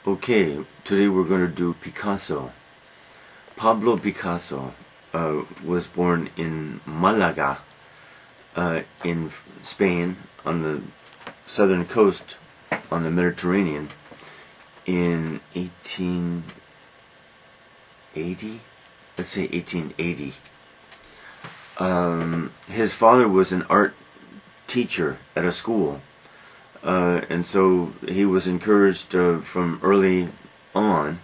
Okay, today we're going to do Picasso. Pablo Picasso was born in Malaga, in Spain, on the southern coast, on the Mediterranean, in 1880. Let's say 1880. His father was an art teacher at a school. And so he was encouraged from early on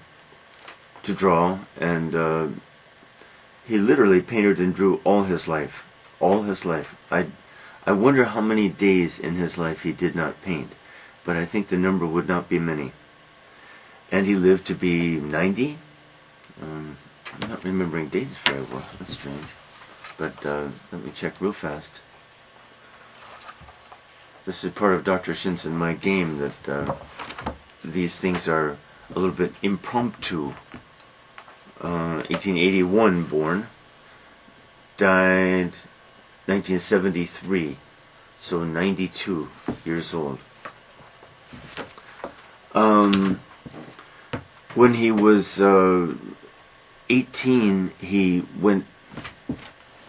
to draw, and he literally painted and drew all his life. All his life. I wonder how many days in his life he did not paint, but I think the number would not be many. And he lived to be 90. I'm not remembering dates very well. That's strange. But let me check real fast. This is part of Dr. Shinsen, my game, that these things are a little bit impromptu. 1881 born, died 1973, so 92 years old. When he was 18, he went...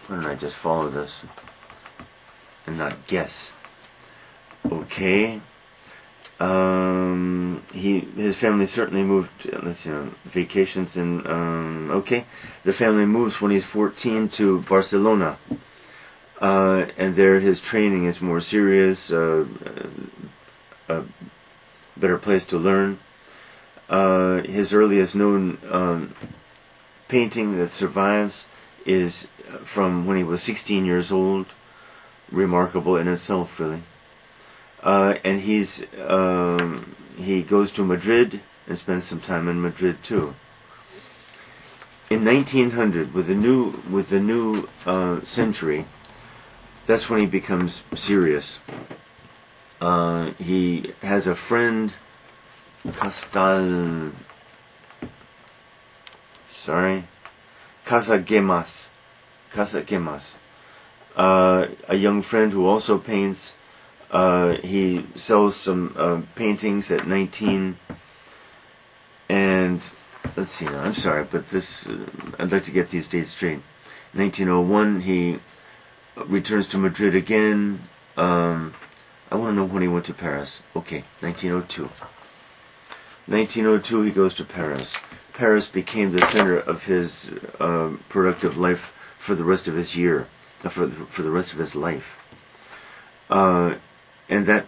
Why don't I just follow this and not guess? Okay. His family certainly moved. Let's see, vacations and okay. The family moves when he's 14 to Barcelona, and there his training is more serious. A better place to learn. His earliest known painting that survives is from when he was 16 years old. Remarkable in itself, really. And he goes to Madrid and spends some time in Madrid too. In 1900, with the new century, that's when he becomes serious. He has a friend, Casagemas, a young friend who also paints. He sells some paintings at 19, and let's see now, I'm sorry, but this, I'd like to get these dates straight. 1901, he returns to Madrid again. I want to know when he went to Paris. Okay, 1902. 1902, he goes to Paris. Paris became the center of his productive life for the rest of his year, for the rest of his life. And that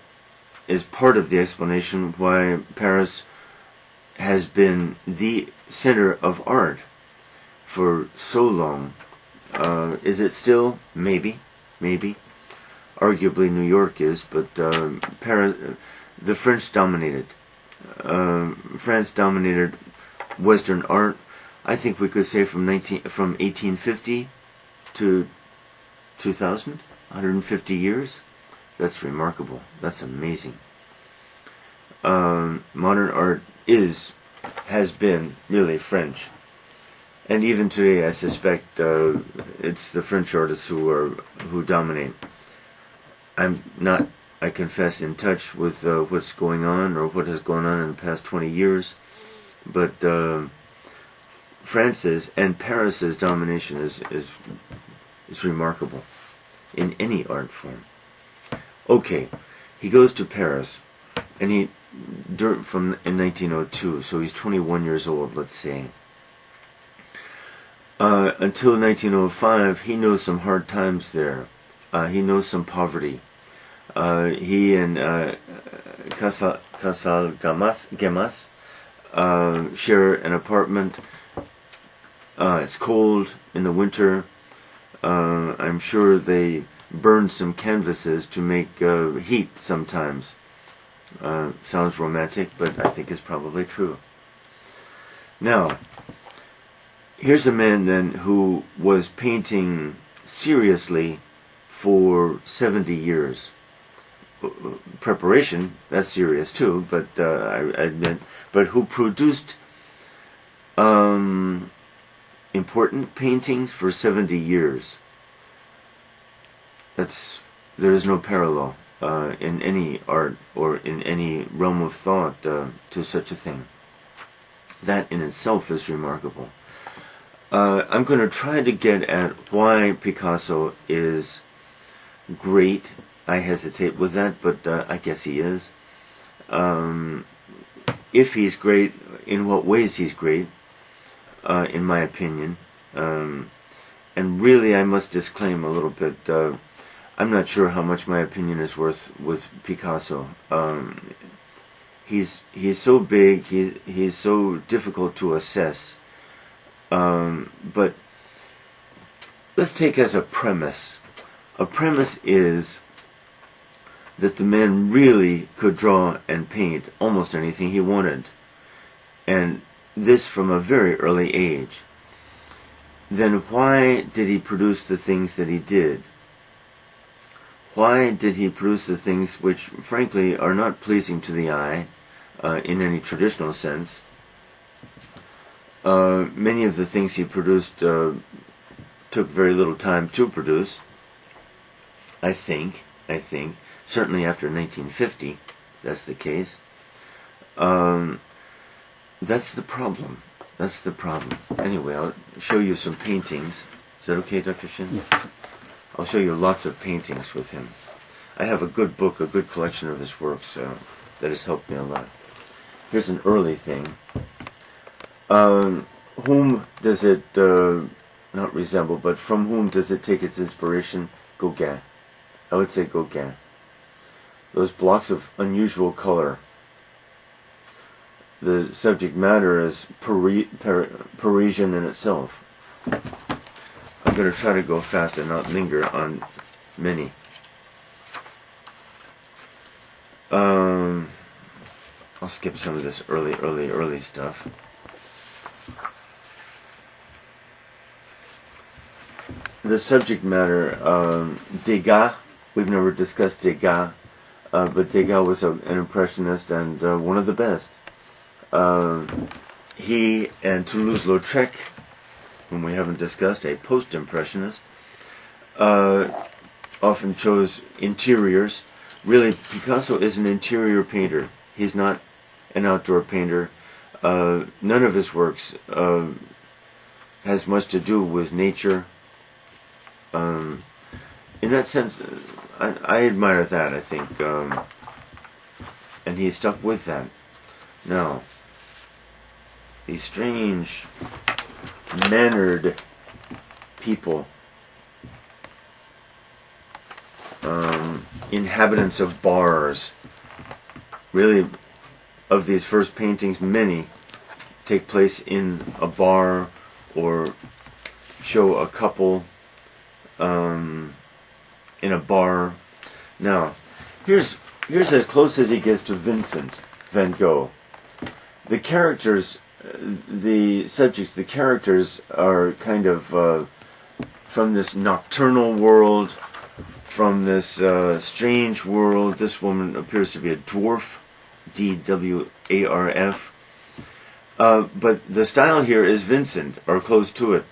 is part of the explanation why Paris has been the center of art for so long. Is it still? Maybe. Arguably New York is, but Paris, the French dominated. France dominated Western art. I think we could say from 1850 to 2000, 150 years. That's remarkable. That's amazing. Modern art has been really French, and even today, I suspect it's the French artists who dominate. I'm not, I confess, in touch with what's going on or what has gone on in the past 20 years, but France's and Paris's domination is remarkable in any art form. Okay, he goes to Paris, and in 1902, so he's 21 years old, let's say. Until 1905, he knows some hard times there. He knows some poverty. He and Casagemas share an apartment. It's cold in the winter. I'm sure they burn some canvases to make heat sometimes. Sounds romantic, but I think it's probably true. Now, here's a man then who was painting seriously for 70 years. Preparation, that's serious too, but I admit, but who produced important paintings for 70 years. There is no parallel in any art or in any realm of thought to such a thing. That in itself is remarkable. I'm going to try to get at why Picasso is great. I hesitate with that, but I guess he is. If he's great, in what ways he's great, in my opinion. And really, I must disclaim a little bit. I'm not sure how much my opinion is worth with Picasso. He's so big. He's so difficult to assess. But let's take as a premise. A premise is that the man really could draw and paint almost anything he wanted, and this from a very early age. Then why did he produce the things that he did? Why did he produce the things which, frankly, are not pleasing to the eye in any traditional sense? Many of the things he produced took very little time to produce. I think, certainly after 1950, that's the case. That's the problem. Anyway, I'll show you some paintings. Is that okay, Dr. Shin? Yeah. I'll show you lots of paintings with him. I have a good book, a good collection of his works that has helped me a lot. Here's an early thing. Whom does it not resemble, but from whom does it take its inspiration? Gauguin. I would say Gauguin. Those blocks of unusual color. The subject matter is Parisian in itself. I'm going to try to go fast and not linger on many. I'll skip some of this early stuff. The subject matter, Degas. We've never discussed Degas, but Degas was an impressionist and one of the best. He and Toulouse-Lautrec, whom we haven't discussed, a post-impressionist, often chose interiors. Really, Picasso is an interior painter. He's not an outdoor painter. None of his works has much to do with nature. In that sense, I admire that, I think. And he stuck with that. Now, these strange, mannered people, inhabitants of bars. Really, of these first paintings, many take place in a bar or show a couple in a bar. Now, here's as close as he gets to Vincent van Gogh. The characters, the subjects, the characters are kind of from this nocturnal world, from this strange world. This woman appears to be a dwarf, D-W-A-R-F. But the style here is Vincent, or close to it.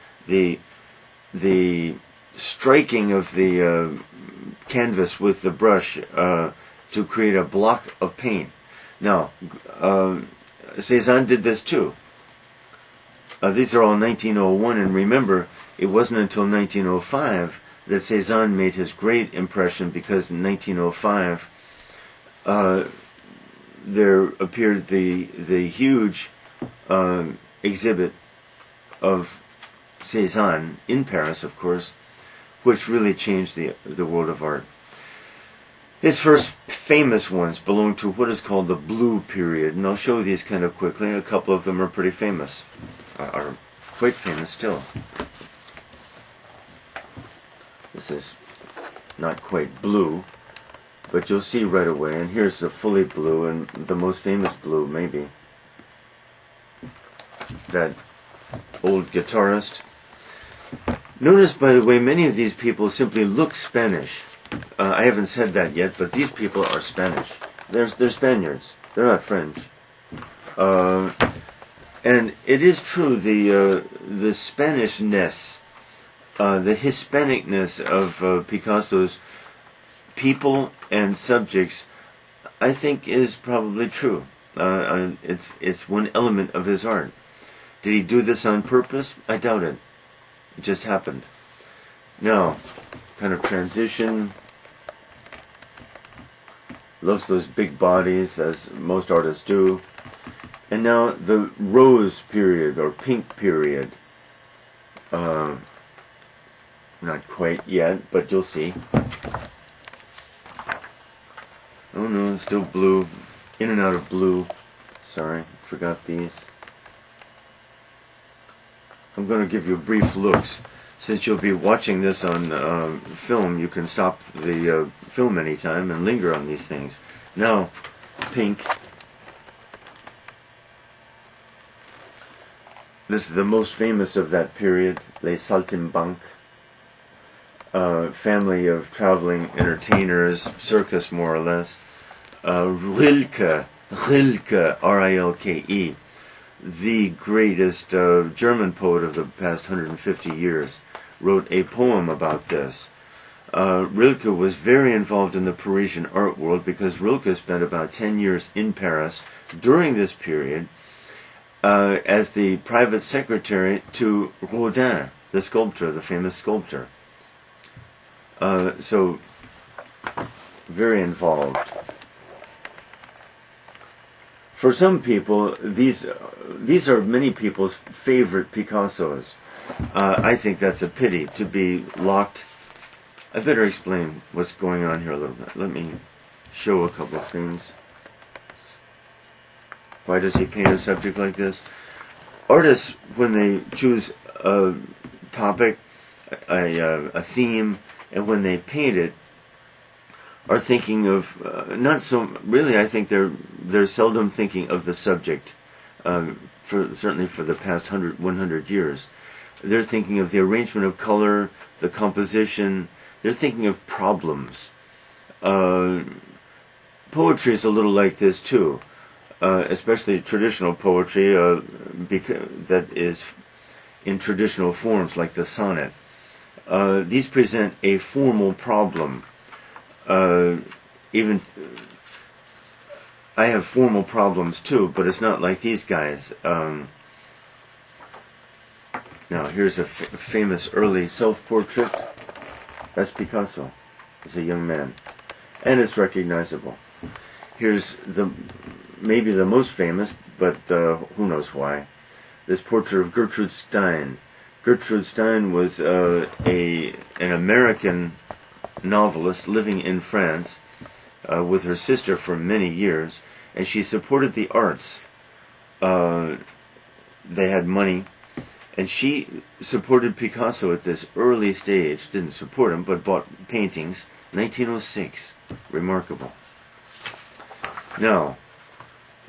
The striking of the canvas with the brush to create a block of paint. Now, Cezanne did this too. These are all 1901, and remember, it wasn't until 1905 that Cezanne made his great impression, because in 1905 there appeared the huge exhibit of Cezanne in Paris, of course, which really changed the world of art. His first famous ones belong to what is called the Blue Period, and I'll show these kind of quickly. A couple of them are pretty famous, are quite famous still. This is not quite blue, but you'll see right away. And here's the fully blue, and the most famous blue, maybe. That old guitarist. Notice, by the way, many of these people simply look Spanish. I haven't said that yet, but these people are Spanish. They're Spaniards. They're not French. And it is true, the Spanishness, the Hispanicness of Picasso's people and subjects, I think, is probably true. It's one element of his art. Did he do this on purpose? I doubt it. It just happened. Now, kind of transition. Loves those big bodies, as most artists do. And now the rose period, or pink period. Not quite yet, but you'll see. Oh no, it's still blue. In and out of blue. Sorry, forgot these. I'm going to give you brief looks. Since you'll be watching this on film, you can stop the film anytime and linger on these things. Now, pink. This is the most famous of that period, Les Saltimbanques. Family of traveling entertainers, circus more or less. Rilke, R-I-L-K-E, the greatest German poet of the past 150 years, wrote a poem about this. Rilke was very involved in the Parisian art world because Rilke spent about 10 years in Paris during this period as the private secretary to Rodin, the sculptor, the famous sculptor. So, very involved. For some people, these are many people's favorite Picassos. I think that's a pity to be locked. I better explain what's going on here a little bit. Let me show a couple of things. Why does he paint a subject like this? Artists, when they choose a topic, a theme, and when they paint it, are thinking of not so really. I think they're seldom thinking of the subject. Certainly for the past 100 years, they're thinking of the arrangement of color, the composition. They're thinking of problems. Poetry is a little like this too, especially traditional poetry that is in traditional forms like the sonnet. These present a formal problem. Even I have formal problems too, but it's not like these guys. Now here's a famous early self-portrait. That's Picasso as a young man, and it's recognizable. Here's maybe the most famous, but who knows why. This portrait of Gertrude Stein. Gertrude Stein was an American novelist living in France with her sister for many years, and she supported the arts. They had money, and she supported Picasso at this early stage. Didn't support him, but bought paintings. 1906. Remarkable. Now,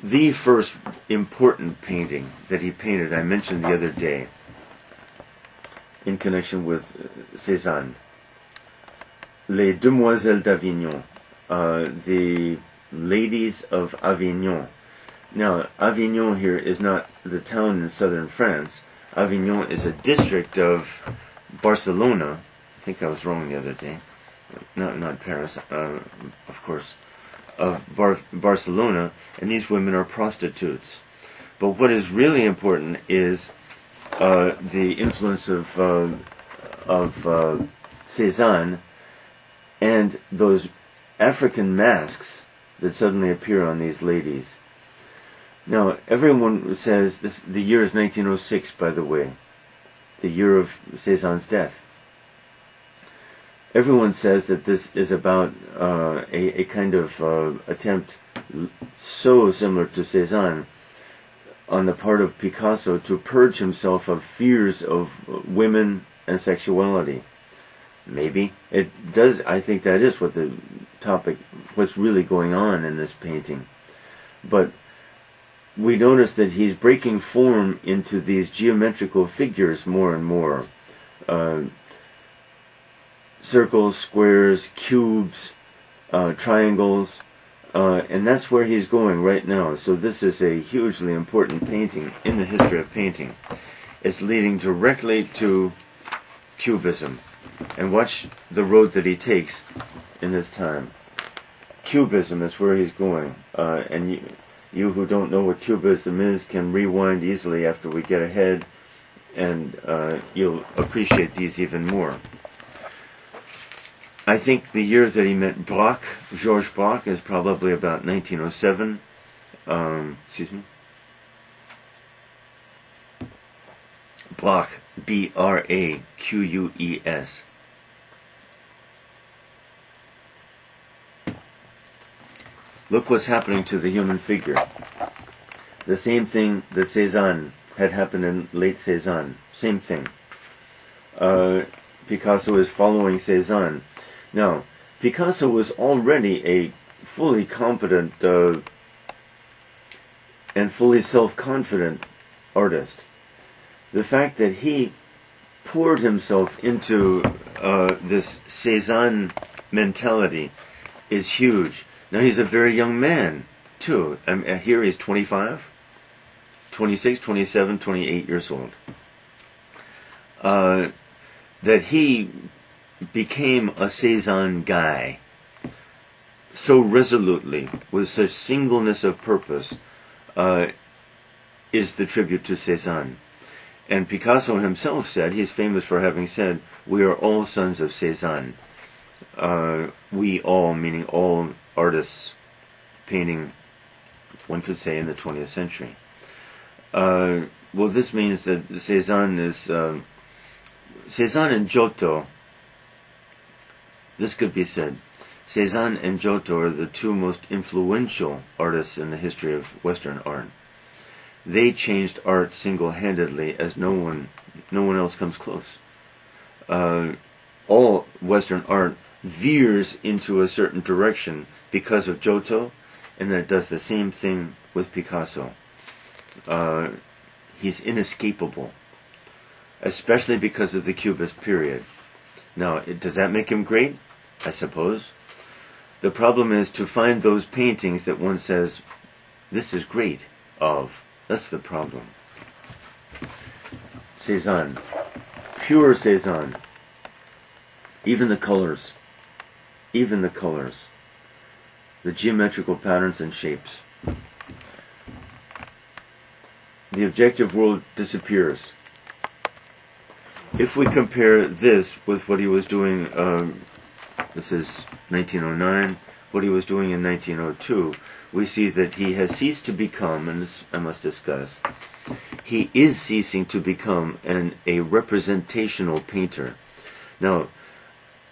the first important painting that he painted, I mentioned the other day, in connection with Cezanne. Les Demoiselles d'Avignon, the Ladies of Avignon. Now, Avignon here is not the town in southern France. Avignon is a district of Barcelona. I think I was wrong the other day. Not Paris, of course. Of Barcelona, and these women are prostitutes. But what is really important is the influence of Cezanne and those African masks that suddenly appear on these ladies. Now, everyone says the year is 1906, by the way, the year of Cezanne's death. Everyone says that this is about a kind of attempt so similar to Cezanne on the part of Picasso to purge himself of fears of women and sexuality. Maybe. It does. I think that is what the topic, what's really going on in this painting. But we notice that he's breaking form into these geometrical figures more and more. Circles, squares, cubes, triangles, and that's where he's going right now. So this is a hugely important painting in the history of painting. It's leading directly to Cubism. And watch the road that he takes in his time. Cubism is where he's going. And You who don't know what Cubism is can rewind easily after we get ahead, and you'll appreciate these even more. I think the year that he met Braque, Georges Braque, is probably about 1907. Excuse me. Braque, B-R-A-Q-U-E-S. Look what's happening to the human figure. The same thing that Cezanne had happened in late Cezanne. Same thing. Picasso is following Cezanne. Now, Picasso was already a fully competent and fully self-confident artist. The fact that he poured himself into this Cezanne mentality is huge. Now, he's a very young man, too. Here he's 25, 26, 27, 28 years old. That he became a Cezanne guy so resolutely, with such singleness of purpose, is the tribute to Cezanne. And Picasso himself said, he's famous for having said, "We are all sons of Cezanne." We all, meaning all artists painting, one could say, in the 20th century. Well, this means that Cezanne is... Cezanne and Giotto, this could be said, Cezanne and Giotto are the two most influential artists in the history of Western art. They changed art single-handedly, as no one else comes close. All Western art veers into a certain direction because of Giotto, and then it does the same thing with Picasso. He's inescapable, especially because of the Cubist period. Now, does that make him great? I suppose. The problem is to find those paintings that one says, this is great, of. That's the problem. Cezanne. Pure Cezanne. Even the colors. Even the colors. The geometrical patterns and shapes. The objective world disappears. If we compare this with what he was doing, this is 1909, what he was doing in 1902, we see that he has ceased to become, and this I must discuss, he is ceasing to become a representational painter. Now,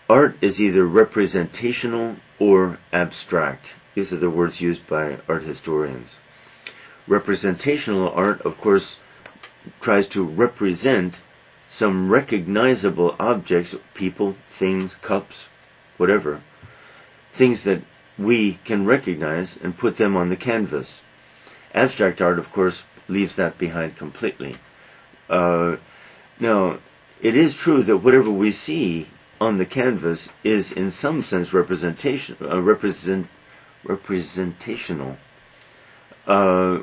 art is either representational or abstract. These are the words used by art historians. Representational art, of course, tries to represent some recognizable objects, people, things, cups, whatever, things that we can recognize and put them on the canvas. Abstract art, of course, leaves that behind completely. Now, it is true that whatever we see on the canvas is in some sense representational.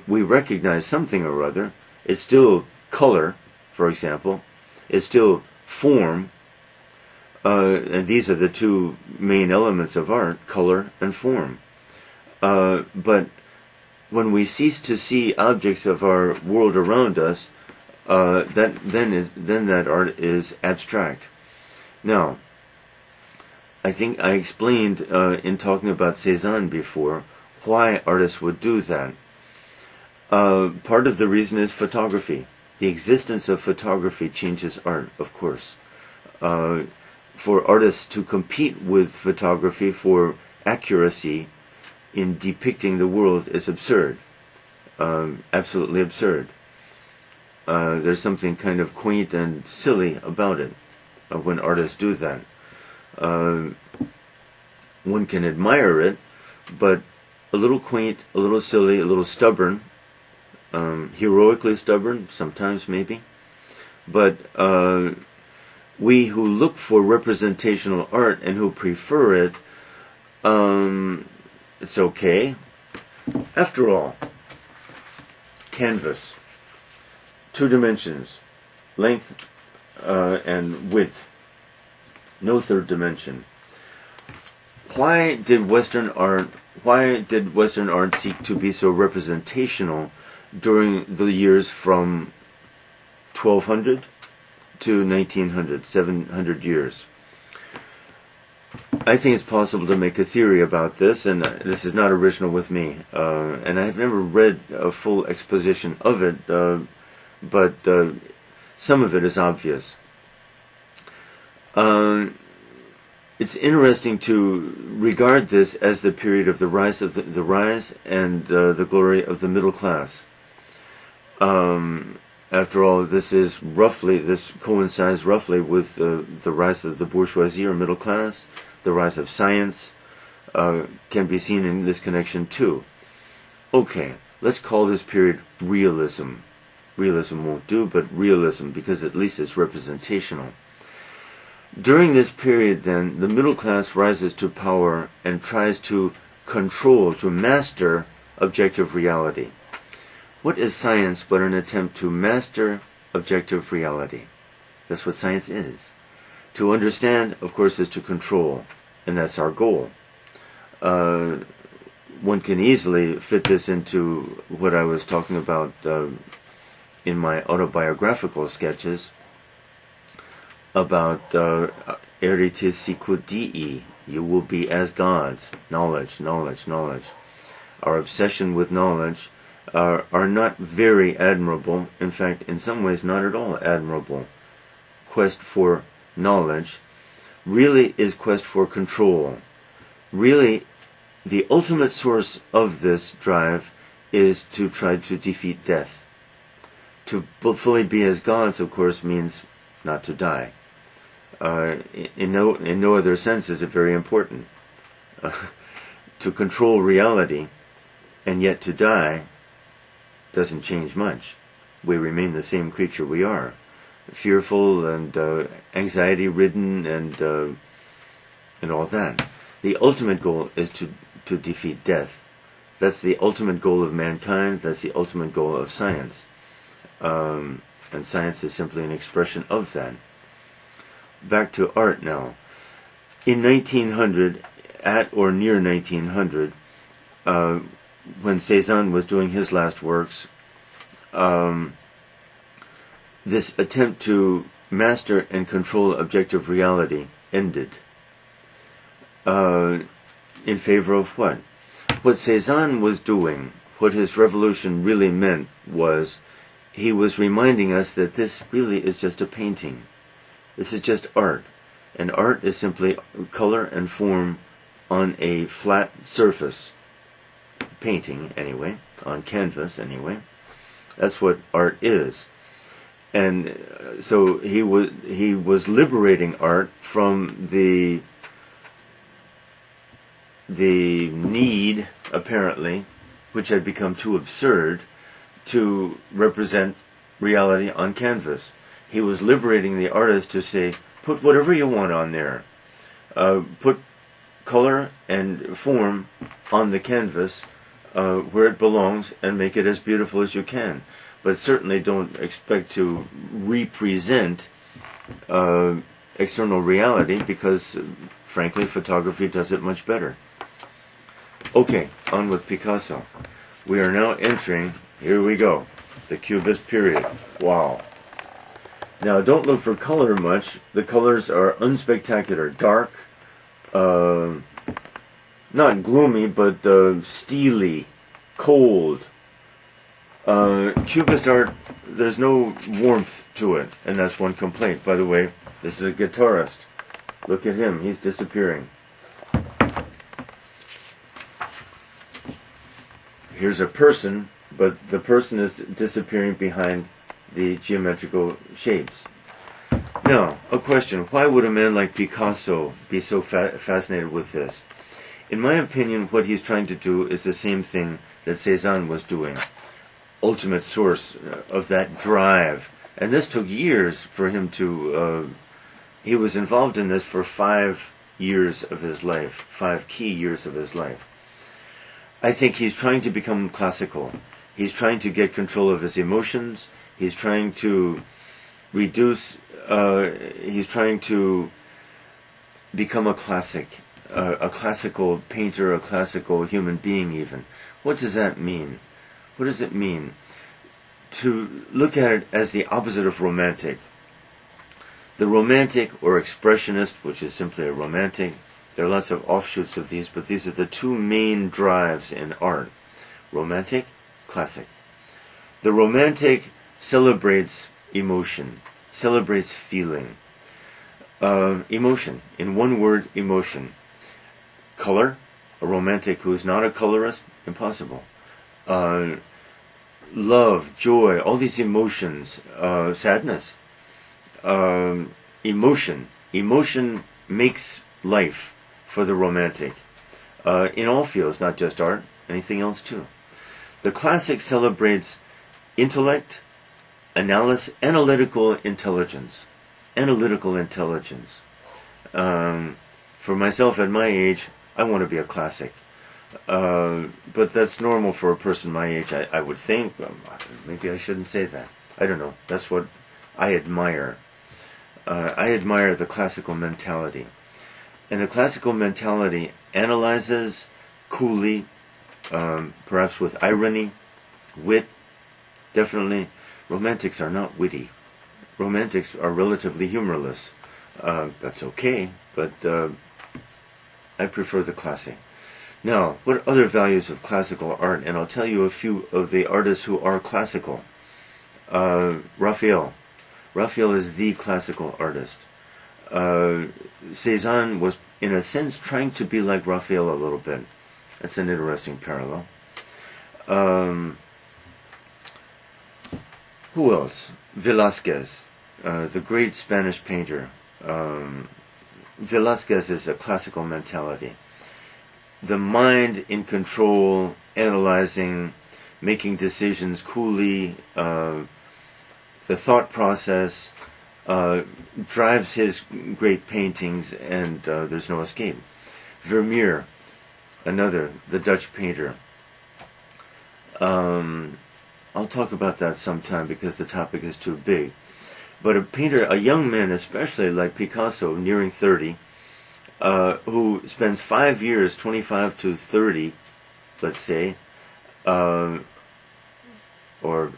We recognize something or other. It's still color, for example. It's still form. And these are the two main elements of art, color and form. But when we cease to see objects of our world around us, then that art is abstract. Now, I think I explained in talking about Cezanne before why artists would do that. Part of the reason is photography. The existence of photography changes art, of course. For artists to compete with photography for accuracy in depicting the world is absurd. Absolutely absurd. There's something kind of quaint and silly about it when artists do that. One can admire it, but a little quaint, a little silly, a little stubborn, heroically stubborn, sometimes maybe. But we who look for representational art and who prefer it, it's okay. After all, canvas, 2 dimensions, length and width, no third dimension. why did Western art seek to be so representational during the years from 1200 to 1900, 700 years? I think it's possible to make a theory about this, and this is not original with me, and I've never read a full exposition of it, but some of it is obvious. It's interesting to regard this as the period of the rise of the rise and the glory of the middle class. After all, this coincides roughly with the rise of the bourgeoisie or middle class. The rise of science can be seen in this connection too. Okay, let's call this period realism. Realism won't do, but realism, because at least it's representational. During this period, then, the middle class rises to power and tries to control, to master objective reality. What is science but an attempt to master objective reality? That's what science is. To understand, of course, is to control, and that's our goal. One can easily fit this into what I was talking about in my autobiographical sketches about eritis sicut dii, you will be as gods, knowledge, knowledge, knowledge. Our obsession with knowledge are not very admirable, in fact, in some ways not at all admirable. Quest for knowledge really is quest for control. Really, the ultimate source of this drive is to try to defeat death. To fully be as gods, of course, means not to die. In no other sense is it very important. To control reality and yet to die doesn't change much. We remain the same creature we are, fearful and anxiety-ridden and all that. The ultimate goal is to defeat death. That's the ultimate goal of mankind. That's the ultimate goal of science. And science is simply an expression of that. Back to art now. In 1900, at or near 1900, when Cezanne was doing his last works, this attempt to master and control objective reality ended. In favor of what? What Cezanne was doing, what his revolution really meant was, he was reminding us that this really is just a painting. This is just art. And art is simply color and form on a flat surface. Painting, anyway. On canvas, anyway. That's what art is. And so he was liberating art from the need, apparently, which had become too absurd, to represent reality on canvas. He was liberating the artist to say, put whatever you want on there. Put color and form on the canvas where it belongs and make it as beautiful as you can. But certainly don't expect to represent external reality because, frankly, photography does it much better. Okay, on with Picasso. We are now entering, here we go, the Cubist period. Wow. Now, don't look for color much. The colors are unspectacular. Dark, not gloomy, but steely, cold. Cubist art, there's no warmth to it, and that's one complaint. By the way, this is a guitarist. Look at him, he's disappearing. Here's a person, but the person is disappearing behind the geometrical shapes. Now, a question. Why would a man like Picasso be so fascinated with this? In my opinion, what he's trying to do is the same thing that Cezanne was doing. Ultimate source of that drive. And this took years for him to... he was involved in this for 5 years of his life. 5 key years of his life. I think he's trying to become classical. He's trying to get control of his emotions. He's trying to reduce... he's trying to become a classic. a classical painter, a classical human being even. What does that mean? What does it mean? To look at it as the opposite of romantic. The romantic or expressionist, which is simply a romantic, there are lots of offshoots of these, but these are the two main drives in art. Romantic, classic. The romantic celebrates emotion, celebrates feeling. Emotion. In one word, emotion. Color. A romantic who is not a colorist, impossible. Love, joy, all these emotions. Sadness. Emotion. Emotion makes life for the romantic. In all fields, not just art, anything else too. The classic celebrates intellect, analytical intelligence. Analytical intelligence. For myself at my age, I want to be a classic. But that's normal for a person my age, I would think. Maybe I shouldn't say that. I don't know. That's what I admire. I admire the classical mentality. And the classical mentality analyzes coolly, perhaps with irony, wit, definitely. Romantics are not witty. Romantics are relatively humorless. That's okay, but I prefer the classic. Now, what other values of classical art? And I'll tell you a few of the artists who are classical. Raphael. Raphael is the classical artist. Cezanne was, in a sense, trying to be like Raphael a little bit. That's an interesting parallel. Who else? Velázquez, the great Spanish painter. Velázquez is a classical mentality. The mind in control, analyzing, making decisions coolly, the thought process drives his great paintings, and there's no escape. Vermeer, another, the Dutch painter. I'll talk about that sometime because the topic is too big. But a painter, a young man especially, like Picasso, nearing 30, who spends 5 years, 25 to 30, let's say, or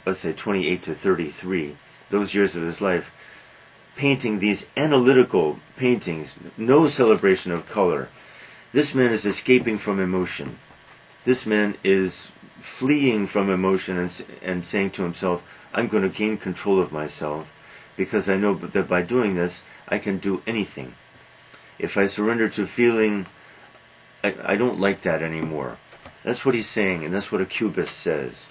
let's say 28 to 33, those years of his life, painting these analytical paintings, no celebration of color. This man is escaping from emotion. This man is fleeing from emotion and saying to himself, I'm going to gain control of myself because I know that by doing this, I can do anything. If I surrender to feeling, I don't like that anymore. That's what he's saying, and that's what a cubist says.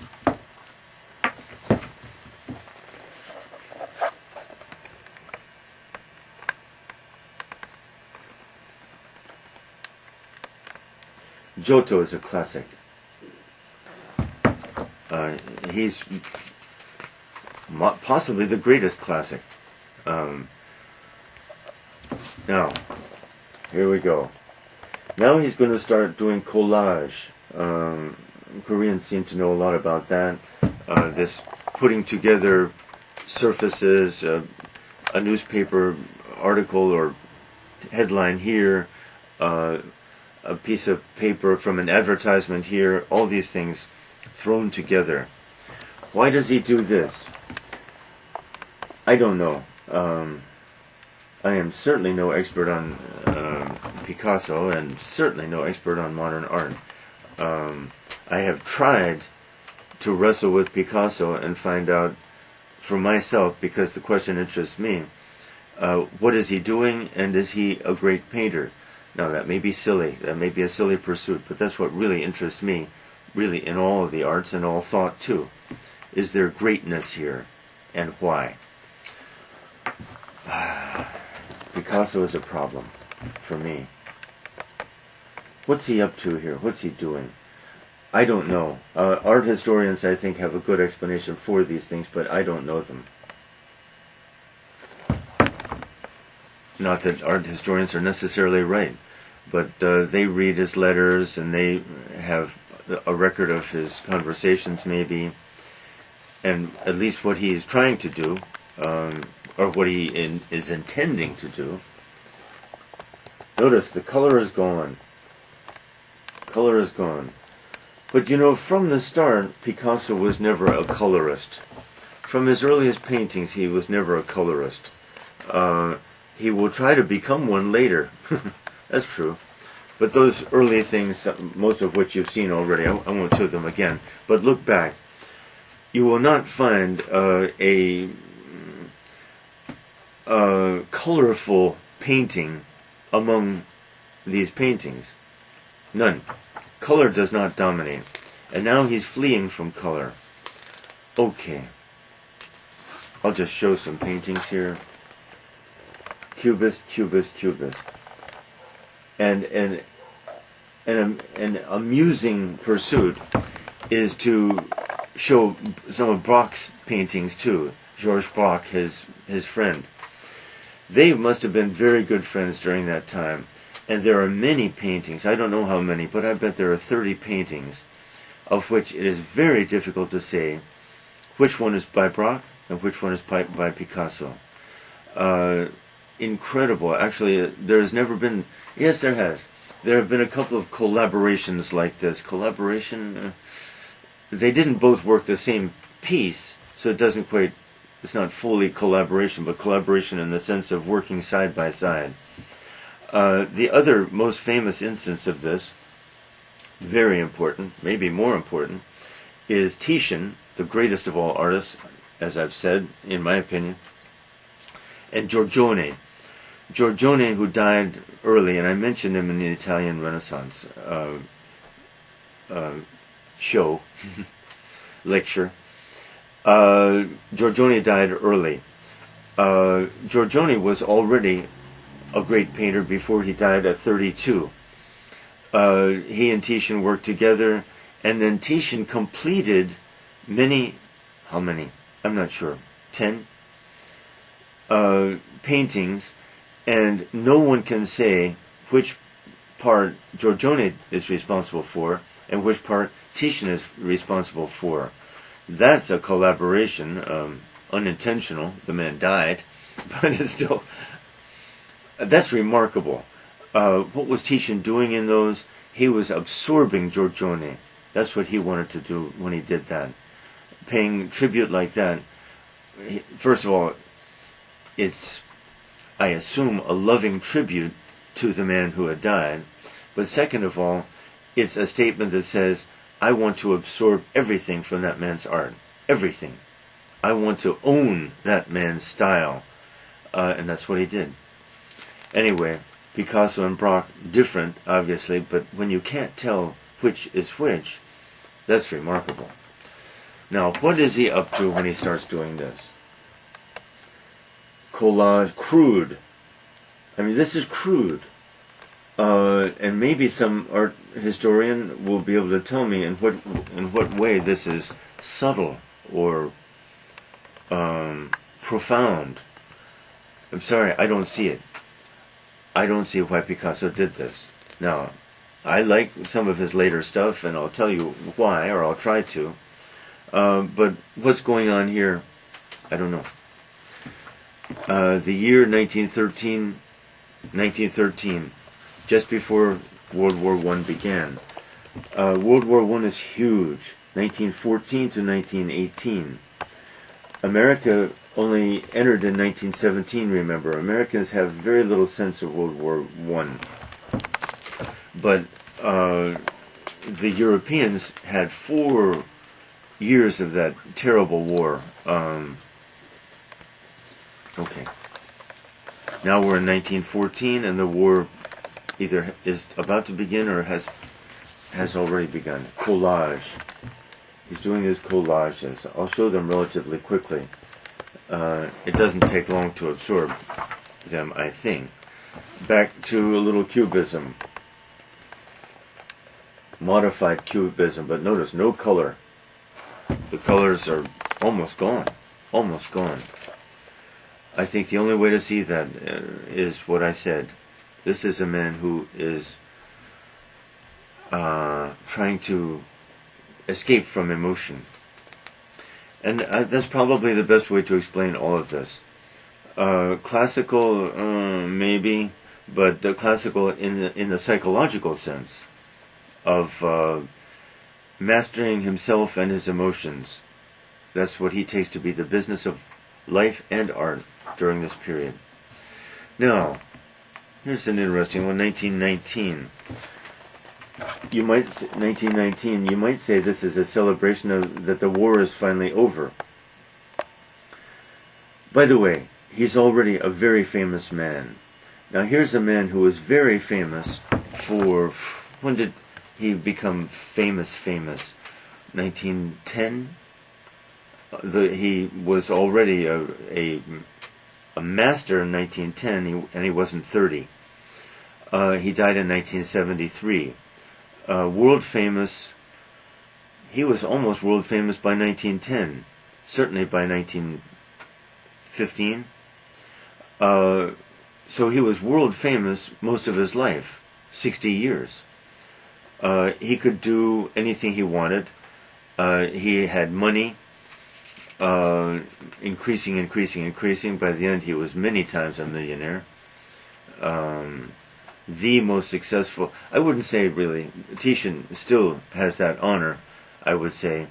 Giotto is a classic. He's possibly the greatest classic. Now, here we go. Now he's going to start doing collage. Koreans seem to know a lot about that. This putting together surfaces, a newspaper article or headline here, a piece of paper from an advertisement here, all these things thrown together. Why does he do this? I don't know. I am certainly no expert on Picasso and certainly no expert on modern art. I have tried to wrestle with Picasso and find out for myself, because the question interests me, what is he doing and is he a great painter? Now that may be silly, that may be a silly pursuit, but that's what really interests me, really in all of the arts and all thought too. Is there greatness here, and why? Picasso is a problem for me. What's he up to here? What's he doing? I don't know. Art historians, I think, have a good explanation for these things, but I don't know them. Not that art historians are necessarily right, but they read his letters and they have a record of his conversations maybe, and at least what he is trying to do, or what he is intending to do, Notice the color is gone. Color is gone. But you know, from the start, Picasso was never a colorist. From his earliest paintings, he was never a colorist. He will try to become one later. That's true. But those early things, most of which you've seen already, I won't show them again. But look back. You will not find a colorful painting among these paintings. None. Color does not dominate. And now he's fleeing from color. Okay. I'll just show some paintings here. Cubist, cubist, cubist. And an amusing pursuit is to show some of Braque's paintings too. Georges Braque, his friend. They must have been very good friends during that time. And there are many paintings, I don't know how many, but I bet there are 30 paintings, of which it is very difficult to say which one is by Braque and which one is by Picasso. Incredible. Actually, there has never been... Yes, there has. There have been a couple of collaborations like this. Collaboration... they didn't both work the same piece, so it doesn't quite... It's not fully collaboration, but collaboration in the sense of working side by side. The other most famous instance of this, very important, maybe more important, is Titian, the greatest of all artists, as I've said, in my opinion, and Giorgione. Giorgione, who died early, and I mentioned him in the Italian Renaissance show, lecture. Giorgione died early. Giorgione was already a great painter before he died at 32. He and Titian worked together, and then Titian completed many, how many? I'm not sure, 10 paintings, and no one can say which part Giorgione is responsible for and which part Titian is responsible for. That's a collaboration, unintentional. The man died, but it's still... That's remarkable. What was Titian doing in those? He was absorbing Giorgione. That's what he wanted to do when he did that. Paying tribute like that. First of all, it's, I assume, a loving tribute to the man who had died. But second of all, it's a statement that says, I want to absorb everything from that man's art. Everything. I want to own that man's style. And that's what he did. Anyway, Picasso and Braque, different, obviously, but when you can't tell which is which, that's remarkable. Now, what is he up to when he starts doing this? Collage, crude. I mean, this is crude. And maybe some art historian will be able to tell me in what way this is subtle or profound. I'm sorry, I don't see it. I don't see why Picasso did this. Now, I like some of his later stuff, and I'll tell you why, or I'll try to. But what's going on here, I don't know. The year 1913, just before World War I began. World War I is huge, 1914 to 1918. America only entered in 1917, remember. Americans have very little sense of World War I. But the Europeans had 4 years of that terrible war. Okay. Now we're in 1914, and the war either is about to begin or has already begun. Collage. He's doing his collages. I'll show them relatively quickly. It doesn't take long to absorb them, I think. Back to a little cubism. Modified cubism, but notice no color. The colors are almost gone. Almost gone. I think the only way to see that is what I said. This is a man who is trying to escape from emotion. And that's probably the best way to explain all of this. Classical, maybe. but classical in the psychological sense of mastering himself and his emotions. That's what he takes to be the business of life and art during this period. Now, here's an interesting one, 1919. 1919, you might say this is a celebration of that the war is finally over. By the way, he's already a very famous man. Now here's a man who was very famous for, when did he become famous? 1910? He was already a master in 1910, and he wasn't 30. He died in 1973. World famous, he was almost world famous by 1910, certainly by 1915. So he was world famous most of his life, 60 years. He could do anything he wanted. He had money, increasing. By the end, he was many times a millionaire. The most successful, I wouldn't say really, Titian still has that honor, I would say,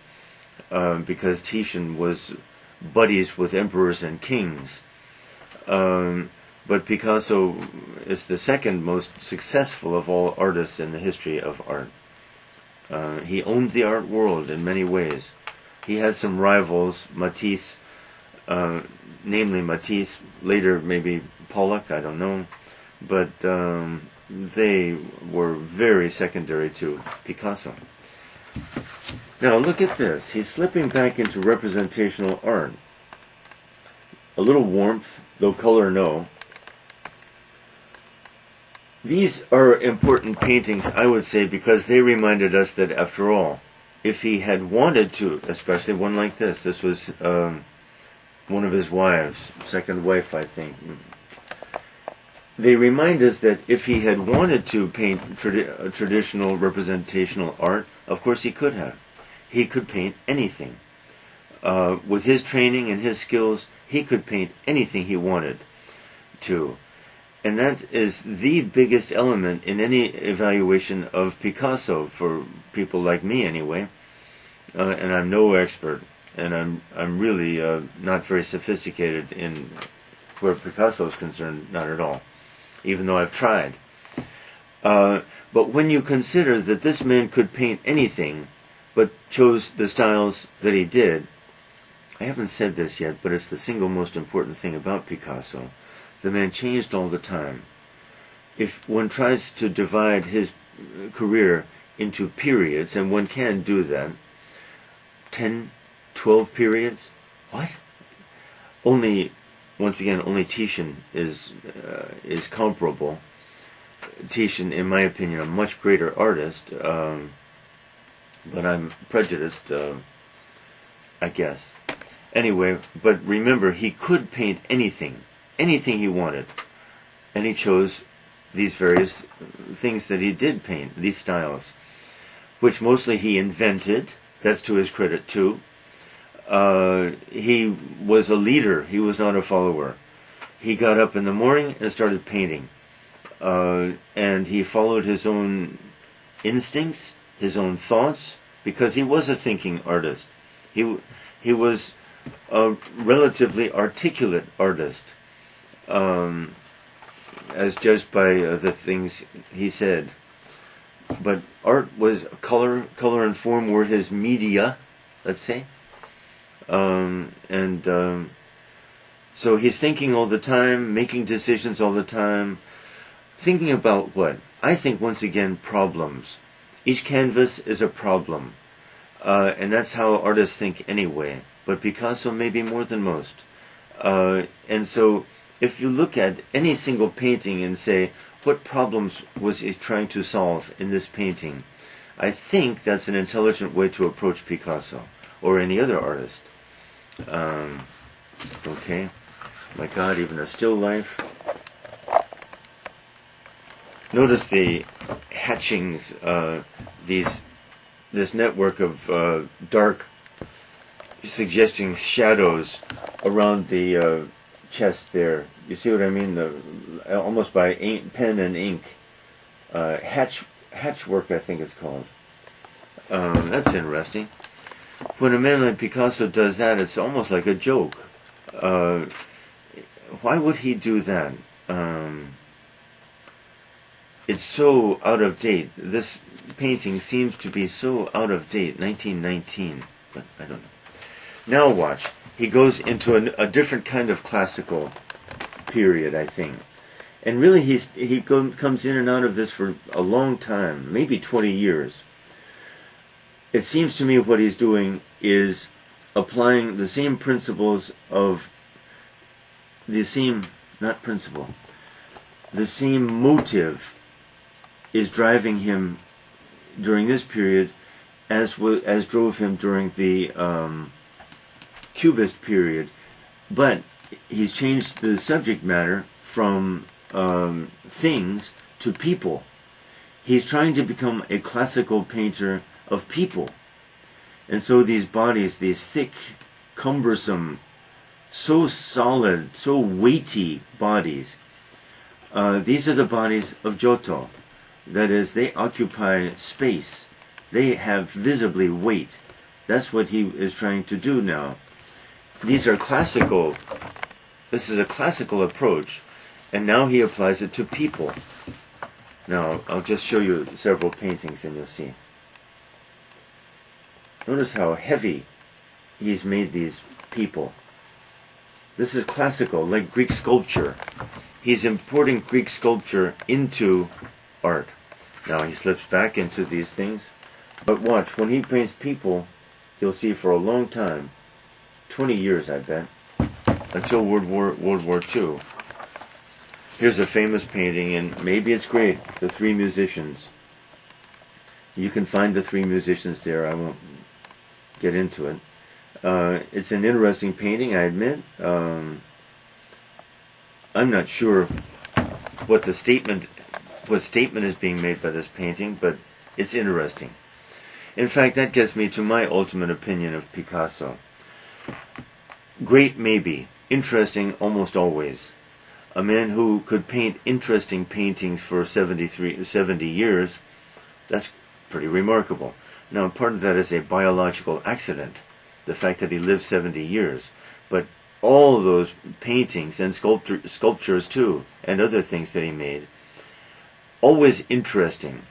because Titian was buddies with emperors and kings. But Picasso is the second most successful of all artists in the history of art. He owned the art world in many ways. He had some rivals, Matisse, namely Matisse, later maybe Pollock, I don't know, but they were very secondary to Picasso. Now look at this. He's slipping back into representational art. A little warmth, though color no. These are important paintings, I would say, because they reminded us that, after all, if he had wanted to, especially one like this was one of his wives, second wife, I think. They remind us that if he had wanted to paint traditional representational art, of course he could have. He could paint anything. With his training and his skills, he could paint anything he wanted to. And that is the biggest element in any evaluation of Picasso, for people like me anyway. And I'm no expert, and I'm really not very sophisticated in where Picasso is concerned, not at all, even though I've tried. But when you consider that this man could paint anything, but chose the styles that he did, I haven't said this yet, but it's the single most important thing about Picasso. The man changed all the time. If one tries to divide his career into periods, and one can do that, 10, 12 periods, what? Only, once again, only Titian is comparable. Titian, in my opinion, a much greater artist, but I'm prejudiced, I guess. Anyway, but remember, he could paint anything he wanted, and he chose these various things that he did paint, these styles, which mostly he invented. That's to his credit too. He was a leader, he was not a follower. He got up in the morning and started painting, and he followed his own instincts, his own thoughts, because he was a thinking artist. He was a relatively articulate artist, as judged by the things he said. But art was color and form were his media, let's say. So he's thinking all the time, making decisions all the time, thinking about what? I think, once again, problems. Each canvas is a problem. And that's how artists think anyway. But Picasso maybe more than most. And so if you look at any single painting and say, what problems was he trying to solve in this painting? I think that's an intelligent way to approach Picasso or any other artist. Okay. My God, even a still life. Notice the hatchings, this network of dark, suggesting shadows around the chest there. You see what I mean? Almost by pen and ink. Hatchwork, I think it's called. That's interesting. When a man like Picasso does that, it's almost like a joke. Why would he do that? It's so out of date. This painting seems to be so out of date, 1919, but I don't know. Now watch. He goes into a different kind of classical period, I think. And really he comes in and out of this for a long time, maybe 20 years. It seems to me what he's doing is applying the same principles of the same motive is driving him during this period as drove him during the Cubist period, but he's changed the subject matter from things to people. He's trying to become a classical painter of people. And so these bodies, these thick, cumbersome, so solid, so weighty bodies, these are the bodies of Giotto. That is, they occupy space. They have visibly weight. That's what he is trying to do now. These are classical. This is a classical approach, and now he applies it to people. Now, I'll just show you several paintings and you'll see. Notice how heavy he's made these people. This is classical, like Greek sculpture. He's importing Greek sculpture into art. Now he slips back into these things. But watch, when he paints people, you'll see for a long time, 20 years I bet, until World War II. Here's a famous painting, and maybe it's great, The Three Musicians. You can find the three musicians there. I won't get into it. It's an interesting painting, I admit. I'm not sure what statement is being made by this painting, but it's interesting. In fact, that gets me to my ultimate opinion of Picasso. Great, maybe. Interesting, almost always. A man who could paint interesting paintings for 70 years, that's pretty remarkable. Now, part of that is a biological accident, the fact that he lived 70 years. But all those paintings and sculptures too, and other things that he made, always interesting.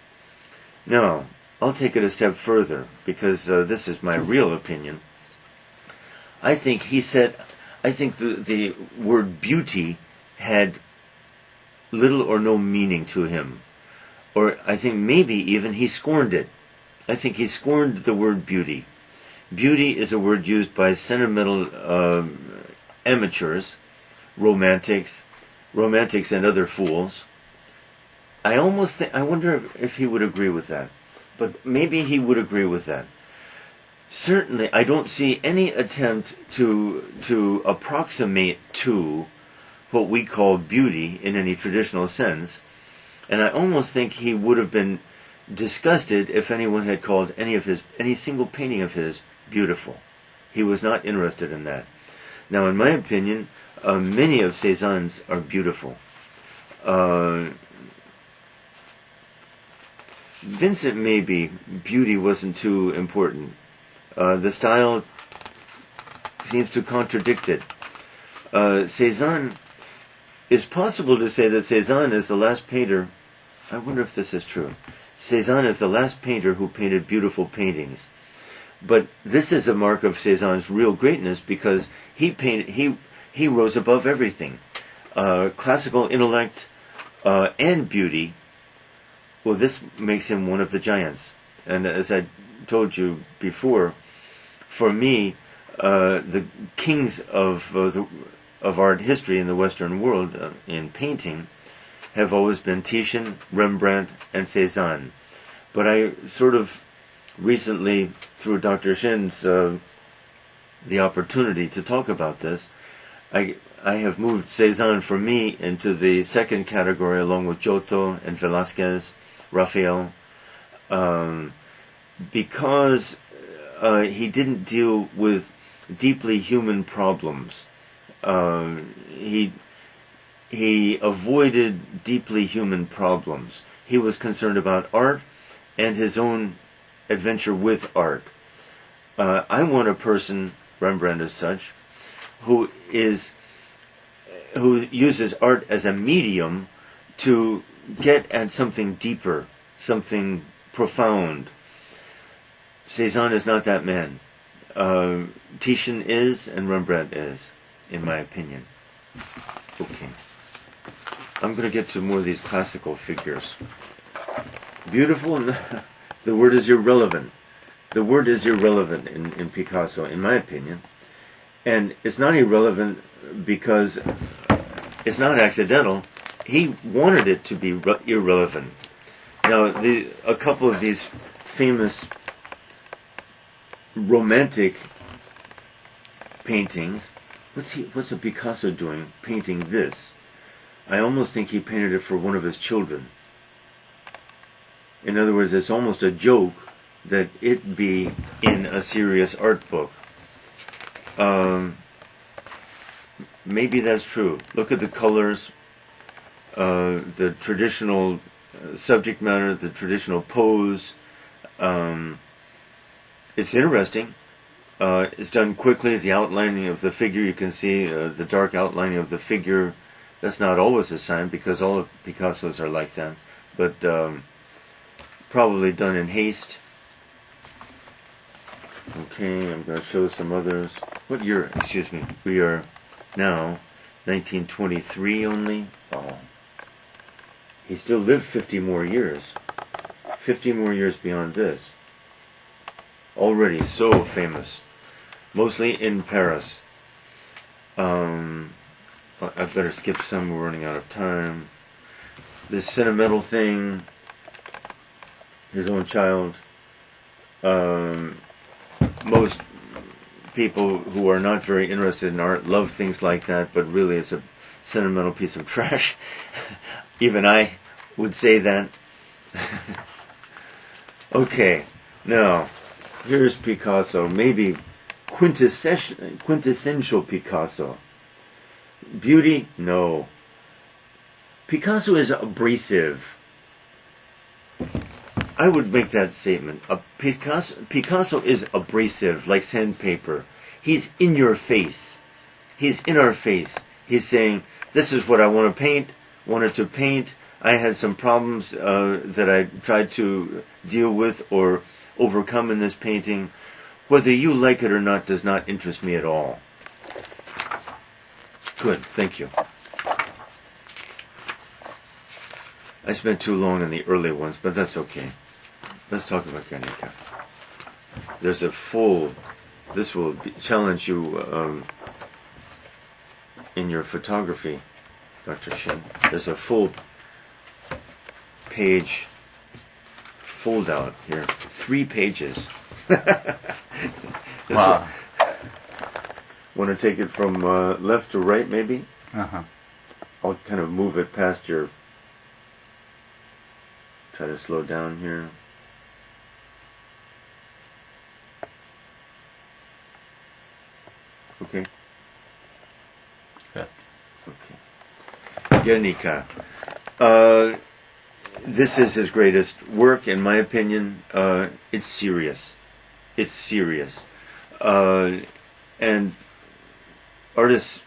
Now, I'll take it a step further, because this is my real opinion. I think the word beauty had little or no meaning to him. Or I think maybe even he scorned it. I think he scorned the word beauty. Beauty is a word used by sentimental amateurs, romantics and other fools. I wonder if he would agree with that. But maybe he would agree with that. Certainly, I don't see any attempt to approximate to what we call beauty in any traditional sense. And I almost think he would have been disgusted if anyone had called any single painting of his beautiful. He was not interested in that. Now, in my opinion, many of Cezanne's are beautiful. Vincent, maybe, beauty wasn't too important. The style seems to contradict it. Cezanne, it's possible to say that Cezanne is the last painter. I wonder if this is true. Cezanne is the last painter who painted beautiful paintings. But this is a mark of Cezanne's real greatness, because he rose above everything. Classical intellect and beauty. Well, this makes him one of the giants. And as I told you before, for me, the kings of art history in the Western world in painting have always been Titian, Rembrandt, and Cezanne. But I sort of recently, through Dr. Shin's the opportunity to talk about this, I have moved Cezanne for me into the second category, along with Giotto and Velázquez, Raphael, because he didn't deal with deeply human problems. He avoided deeply human problems. He was concerned about art and his own adventure with art. I want a person, Rembrandt as such, who uses art as a medium to get at something deeper, something profound. Cezanne is not that man. Titian is, and Rembrandt is, in my opinion. Okay. I'm going to get to more of these classical figures. Beautiful, the word is irrelevant. The word is irrelevant in Picasso, in my opinion. And it's not irrelevant because it's not accidental. He wanted it to be irrelevant. Now, a couple of these famous romantic paintings. What's a Picasso doing painting this? I almost think he painted it for one of his children. In other words, it's almost a joke that it be in a serious art book. Maybe that's true. Look at the colors, the traditional subject matter, the traditional pose. It's interesting. It's done quickly. The outlining of the figure, you can see the dark outlining of the figure. That's not always a sign because all of Picasso's are like that. But probably done in haste. Okay, I'm going to show some others. What year? Excuse me. We are now 1923 only. Oh. He still lived 50 more years. 50 more years beyond this. Already so famous. Mostly in Paris. I better skip some. We're running out of time. This sentimental thing. His own child. Most people who are not very interested in art love things like that, but really it's a sentimental piece of trash. Even I would say that. Okay, now here's Picasso, maybe quintessential Picasso. Beauty? No. Picasso is abrasive. I would make that statement. Picasso is abrasive, like sandpaper. He's in your face. He's in our face. He's saying, this is what I wanted to paint. I had some problems that I tried to deal with or overcome in this painting. Whether you like it or not does not interest me at all. Good, thank you. I spent too long on the early ones, but that's okay. Let's talk about Guernica. There's a full, this will challenge you in your photography, Dr. Shin. There's a full page fold out here. 3 pages. Wow. Want to take it from left to right, maybe? Uh-huh. I'll kind of move it past your... Try to slow down here. Okay. Good. Okay. Guernica. This is his greatest work, in my opinion. It's serious. It's serious. And artists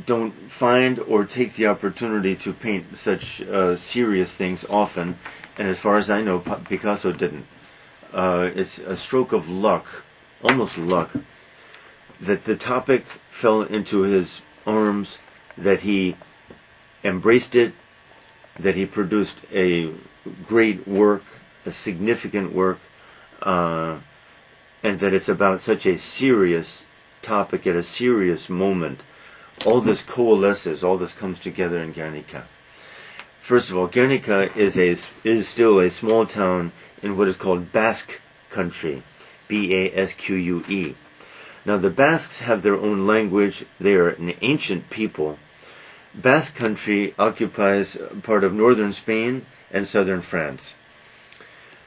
don't find or take the opportunity to paint such serious things often. And as far as I know, Picasso didn't. It's a stroke of luck, almost luck, that the topic fell into his arms, that he embraced it, that he produced a great work, a significant work, and that it's about such a serious topic at a serious moment. All this coalesces, all this comes together in Guernica. First of all, Guernica is still a small town in what is called Basque country, Basque. Now the Basques have their own language. They are an ancient people. Basque country occupies part of northern Spain and southern France.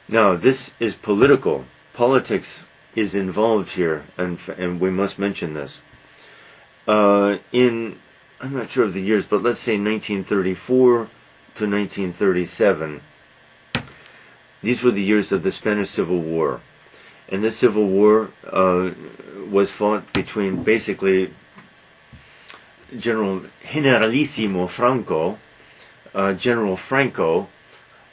Now this is political. Politics is involved here, and we must mention this. I'm not sure of the years, but let's say 1934 to 1937. These were the years of the Spanish Civil War. And this Civil War was fought between basically Generalissimo Franco, General Franco,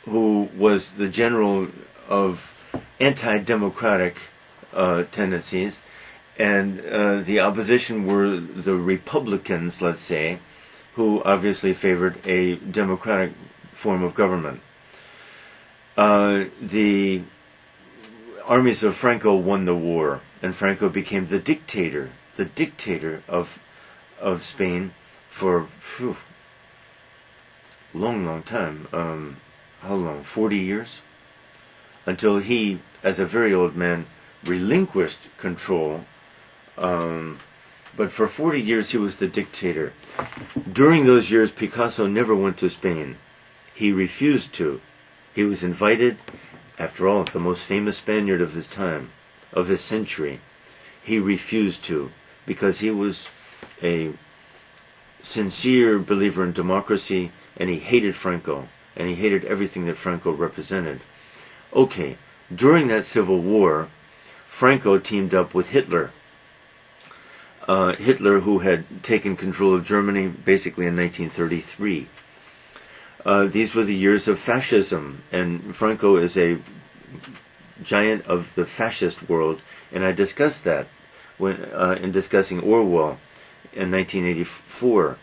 who was the general of anti-democratic tendencies, and the opposition were the Republicans, let's say, who obviously favored a democratic form of government. The armies of Franco won the war, and Franco became the dictator of Spain for long time. How long? 40 years? Until he, as a very old man, relinquished control. But for 40 years he was the dictator. During those years, Picasso never went to Spain. He refused to. He was invited, after all, the most famous Spaniard of his time, of his century. He refused to, because he was a sincere believer in democracy, and he hated Franco, and he hated everything that Franco represented. Okay, during that Civil War, Franco teamed up with Hitler. Hitler, who had taken control of Germany basically in 1933. These were the years of fascism, and Franco is a giant of the fascist world, and I discussed that when in discussing Orwell in 1984.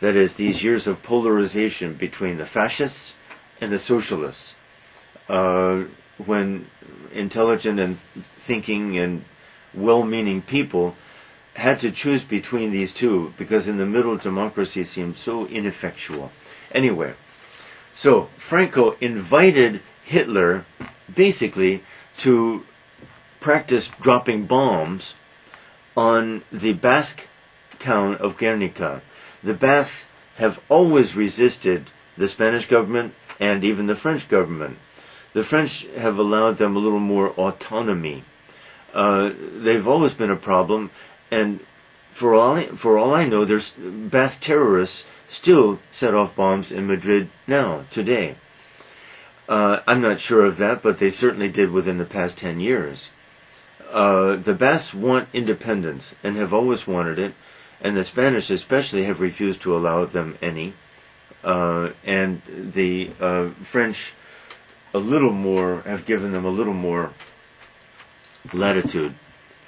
That is, these years of polarization between the fascists and the socialists, when intelligent and thinking and well-meaning people had to choose between these two, because in the middle democracy seemed so ineffectual. Anyway, so Franco invited Hitler basically to practice dropping bombs on the Basque town of Guernica. The Basques have always resisted the Spanish government and even the French government. The French have allowed them a little more autonomy. They've always been a problem, and for all I know, there's Basque terrorists still set off bombs in Madrid now, today. I'm not sure of that, but they certainly did within the past 10 years. The Basques want independence and have always wanted it, and the Spanish especially have refused to allow them any. And the French have given them a little more latitude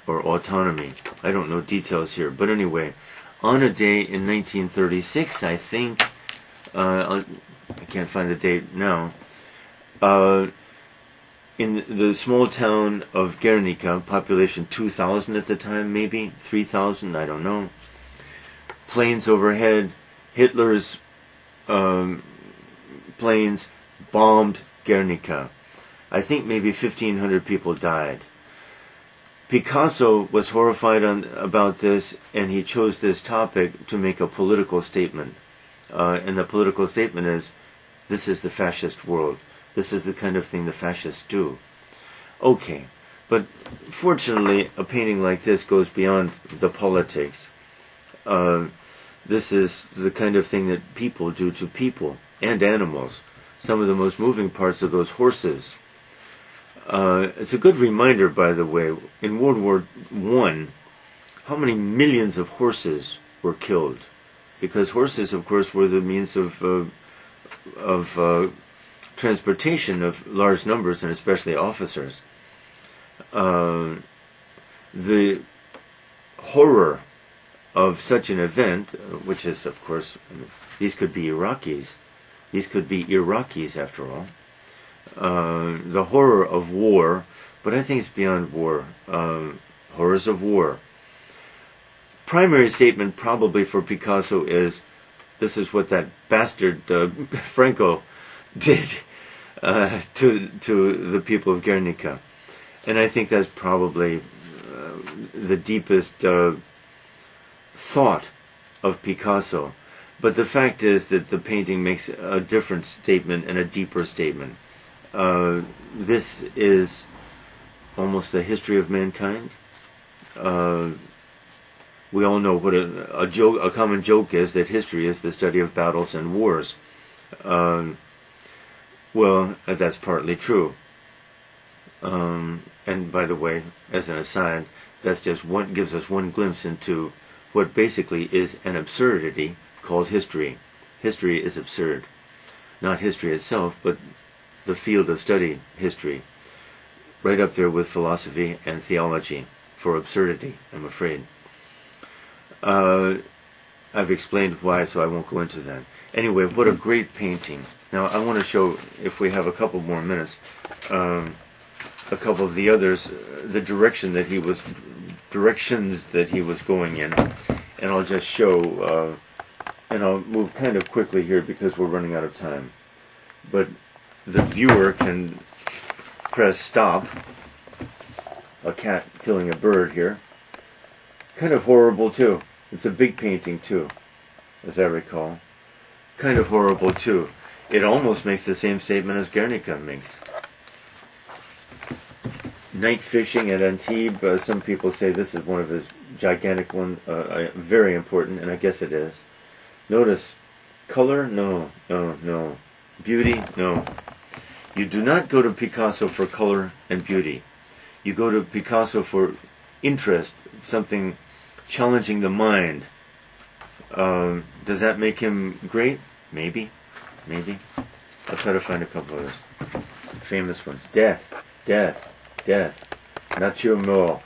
or autonomy. I don't know details here, but anyway, on a day in 1936, I think, I can't find the date now, in the small town of Guernica, population 2,000 at the time, maybe 3,000, I don't know. Planes overhead, Hitler's planes bombed Guernica. I think maybe 1,500 people died. Picasso was horrified about this, and he chose this topic to make a political statement. And the political statement is, this is the fascist world. This is the kind of thing the fascists do. Okay, but fortunately, a painting like this goes beyond the politics. This is the kind of thing that people do to people and animals. Some of the most moving parts of those horses. It's a good reminder, by the way, in World War I, how many millions of horses were killed. Because horses, of course, were the means of transportation of large numbers, and especially officers. The horror of such an event, which is, of course, these could be Iraqis. These could be Iraqis, after all. The horror of war, but I think it's beyond war. Horrors of war. Primary statement probably for Picasso is, this is what that bastard Franco did to the people of Guernica. And I think that's probably the deepest thought of Picasso. But the fact is that the painting makes a different statement and a deeper statement. This is almost the history of mankind. We all know what a common joke is, that history is the study of battles and wars. Well, that's partly true. And by the way, as an aside, that's just gives us one glimpse into what basically is an absurdity called history. History is absurd. Not history itself, but the field of study, history. Right up there with philosophy and theology for absurdity, I'm afraid. I've explained why, so I won't go into that. Anyway, what a great painting. Now, I want to show, if we have a couple more minutes, a couple of the others, the directions that he was going in. And I'll just show, and I'll move kind of quickly here because we're running out of time. But the viewer can press stop. A cat killing a bird here. Kind of horrible too. It's a big painting too, as I recall. Kind of horrible too. It almost makes the same statement as Guernica makes. Night fishing at Antibes. Some people say this is one of his gigantic ones, very important, and I guess it is. Notice, color? No, no, no. Beauty? No. You do not go to Picasso for color and beauty. You go to Picasso for interest, something challenging the mind. Does that make him great? Maybe. Maybe. I'll try to find a couple of those famous ones. Death. Death. Death. Nature mort.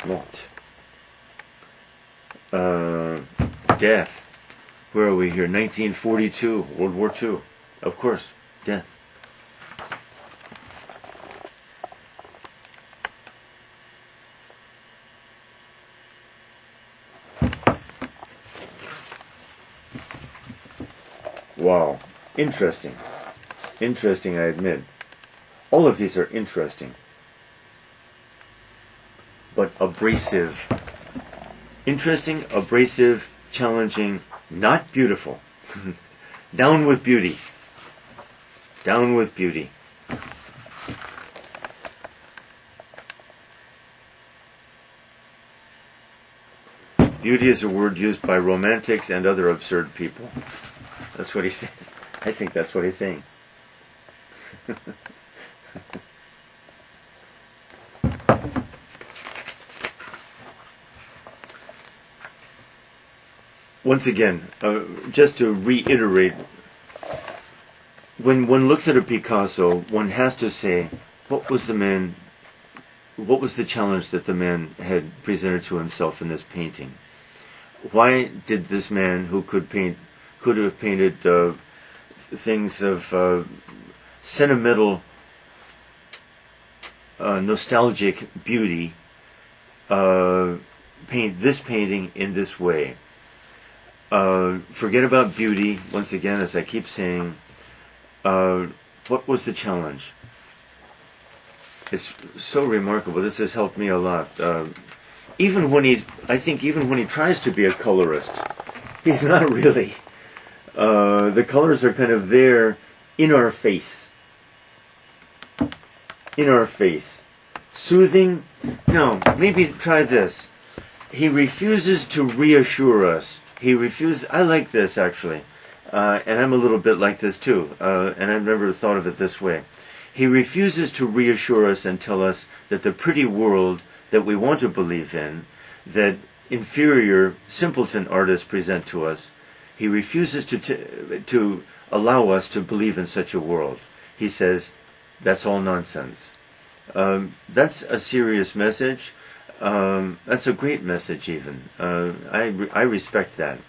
Mort. Death. Where are we here? 1942. World War II. Of course. Death. Wow. Interesting. Interesting, I admit. All of these are interesting. But abrasive. Interesting, abrasive, challenging, not beautiful. Down with beauty. Down with beauty. Beauty is a word used by romantics and other absurd people. That's what he says. I think that's what he's saying. Once again, just to reiterate, when one looks at a Picasso, one has to say, what was the challenge that the man had presented to himself in this painting? Why did this man, who could have painted things of sentimental, nostalgic beauty, paint this painting in this way? Forget about beauty, once again, as I keep saying. What was the challenge? It's so remarkable. This has helped me a lot. Even when he tries to be a colorist, he's not really. The colors are kind of there in our face. In our face. Soothing? No, maybe try this. He refuses to reassure us. I like this, actually. And I'm a little bit like this, too. And I've never thought of it this way. He refuses to reassure us and tell us that the pretty world that we want to believe in, that inferior, simpleton artists present to us, he refuses to allow us to believe in such a world. He says, that's all nonsense. That's a serious message. That's a great message, even. I respect that.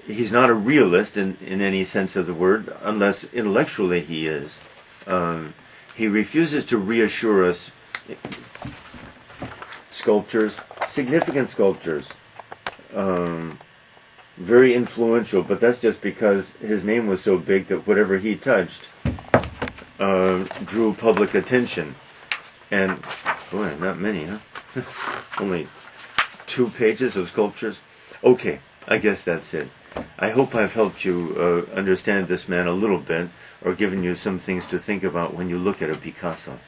He's not a realist in any sense of the word, unless intellectually he is. He refuses to reassure us. Sculptures, significant sculptures, very influential, but that's just because his name was so big that whatever he touched drew public attention. And, boy, not many, huh? Only 2 pages of sculptures. Okay, I guess that's it. I hope I've helped you understand this man a little bit, or given you some things to think about when you look at a Picasso.